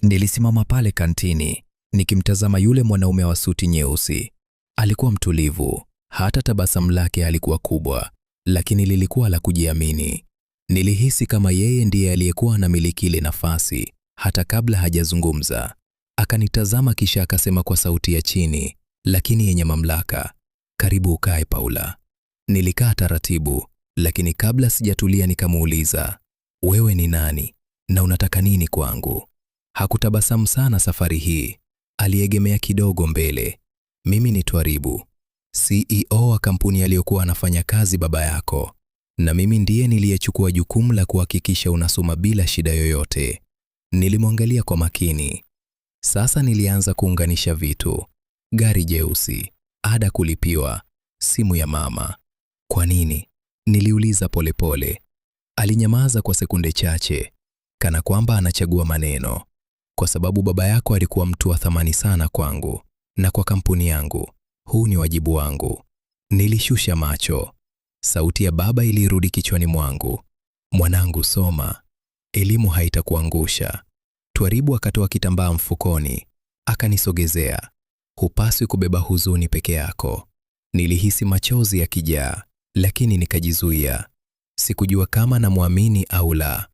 Nilisimama pale kantini, nikimtazama yule mwanaume wa suti nyeusi. Alikuwa mtulivu, hata tabasamu lake halikuwa kubwa, lakini lilikuwa la kujiamini. Nilihisi kama yeye ndiye aliyekuwa anamiliki ile nafasi, hata kabla hajazungumza. Akanitazama kisha akasema kwa sauti ya chini, lakini yenye mamlaka, "Karibu ukae Paula." Nilikaa taratibu, lakini kabla sijatulia nikamuuliza, "Wewe ni nani? Na unataka nini kwangu?" Hakutabasamu sana safari hii. Aliegemea kidogo mbele. "Mimi ni Twaribu, CEO wa kampuni aliyokuwa anafanya kazi baba yako, na mimi ndiye niliyechukua jukumu la kuhakikisha unasoma bila shida yoyote." Nilimwangalia kwa makini. Sasa nilianza kuunganisha vitu: gari jeusi, ada kulipiwa, simu ya mama. "Kwa nini?" niliuliza polepole. Alinyamaza kwa sekunde chache, kana kwamba anachagua maneno. "Kwa sababu baba yako alikuwa mtu wa thamani sana kwangu na kwa kampuni yangu. Huu ni wajibu wangu." Nilishusha macho. Sauti ya baba ilirudi kichwani mwangu, "Mwanangu, soma. Elimu haitakuangusha." Twaribu akatoa kitambaa mfukoni, akanisogezea. "Hupaswi kubeba huzuni peke yako." Nilihisi machozi yakijaa, lakini nikajizuia. Sikujua kama namwamini au la.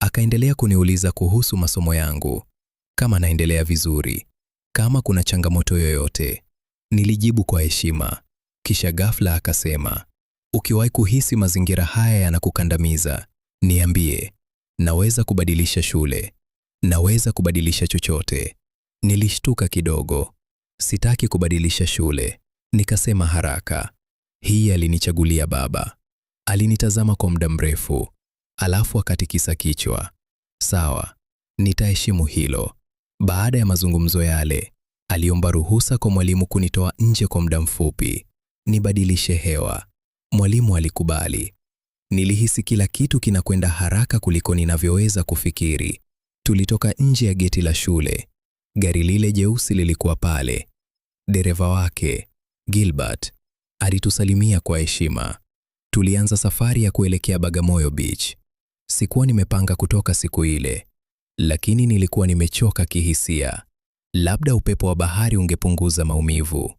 Akaendelea kuniuliza kuhusu masomo yangu, kama naendelea vizuri, kama kuna changamoto yoyote. Nilijibu kwa heshima. Kisha ghafla akasema, "Ukiwahi kuhisi mazingira haya yanakukandamiza, niambie. Naweza kubadilisha shule. Naweza kubadilisha chochote." Nilishtuka kidogo. "Sitaki kubadilisha shule," nikasema haraka. "Hii alinichagulia baba." Alinitazama kwa muda mrefu, alafu akatikisa kichwa. "Sawa, nitaheshimu hilo." Baada ya mazungumzo yale, aliomba ruhusa kwa mwalimu kunitoa nje kwa muda mfupi, nibadilishe hewa. Mwalimu alikubali. Nilihisi kila kitu kinakwenda haraka kuliko ninavyoweza kufikiri. Tulitoka nje ya geti la shule. Gari lile jeusi lilikuwa pale. Dereva wake, Gilbert, alitusalimia kwa heshima. Tulianza safari ya kuelekea Bagamoyo Beach. Sikuwa nimepanga kutoka siku ile, lakini nilikuwa nimechoka kihisia. Labda upepo wa bahari ungepunguza maumivu.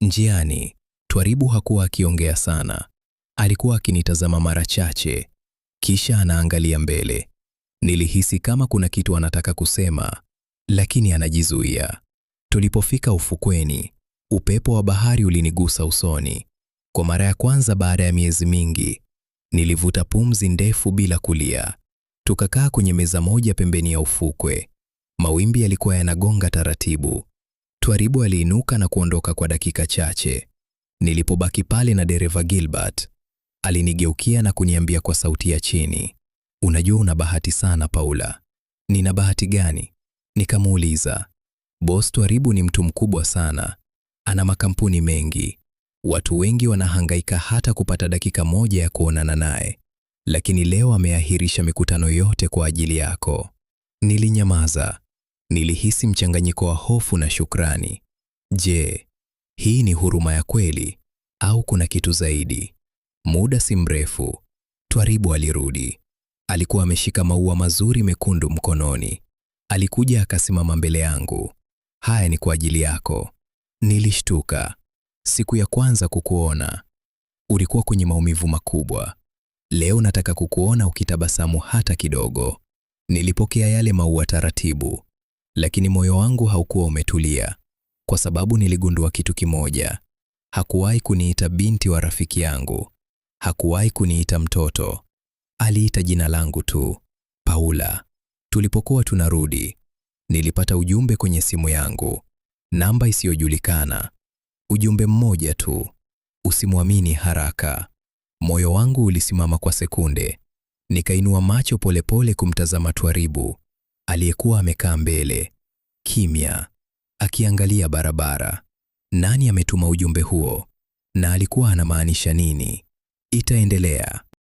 Njiani, Twaribu hakuwa akiongea sana. Alikuwa akinitazama mara chache, kisha anaangalia mbele. Nilihisi kama kuna kitu anataka kusema, lakini anajizuia. Tulipofika ufukweni, upepo wa bahari ulinigusa usoni. Kwa mara ya kwanza baada ya miezi mingi, nilivuta pumzi ndefu bila kulia. Tukakaa kwenye meza moja pembeni ya ufukwe. Mawimbi yalikuwa yanagonga taratibu. Twaribu aliinuka na kuondoka kwa dakika chache. Nilipobaki pale na dereva Gilbert, alinigeukia na kuniambia kwa sauti ya chini, "Unajua una bahati sana Paula." "Nina bahati gani?" Nikamuuliza. "Boss Twaribu ni mtu mkubwa sana. Ana makampuni mengi. Watu wengi wanahangaika hata kupata dakika moja ya kuonana naye. Lakini leo ameahirisha mikutano yote kwa ajili yako." Nilinyamaza. Nilihisi mchanganyiko wa hofu na shukrani. Je, hii ni huruma ya kweli au kuna kitu zaidi? Muda si mrefu, Twaribu alirudi. Alikuwa ameshika maua mazuri mekundu mkononi. Alikuja akasimama mbele yangu. "Haya ni kwa ajili yako." Nilishtuka. "Siku ya kwanza kukuona, ulikuwa kwenye maumivu makubwa. Leo nataka kukuona ukitabasamu hata kidogo." Nilipokea yale maua taratibu, lakini moyo wangu haukuwa umetulia, kwa sababu niligundua kitu kimoja. Hakuwahi kuniita binti wa rafiki yangu. Hakuwahi kuniita mtoto. Aliita jina langu tu, Paula. Tulipokuwa tunarudi, nilipata ujumbe kwenye simu yangu, namba isiyojulikana. Ujumbe mmoja tu, "Usimwamini haraka." Moyo wangu ulisimama kwa sekunde. Nikainua macho polepole kumtazama Twaribu, aliyekuwa amekaa mbele, kimya, akiangalia barabara. Nani ametuma ujumbe huo? Na alikuwa anamaanisha nini? Itaendelea.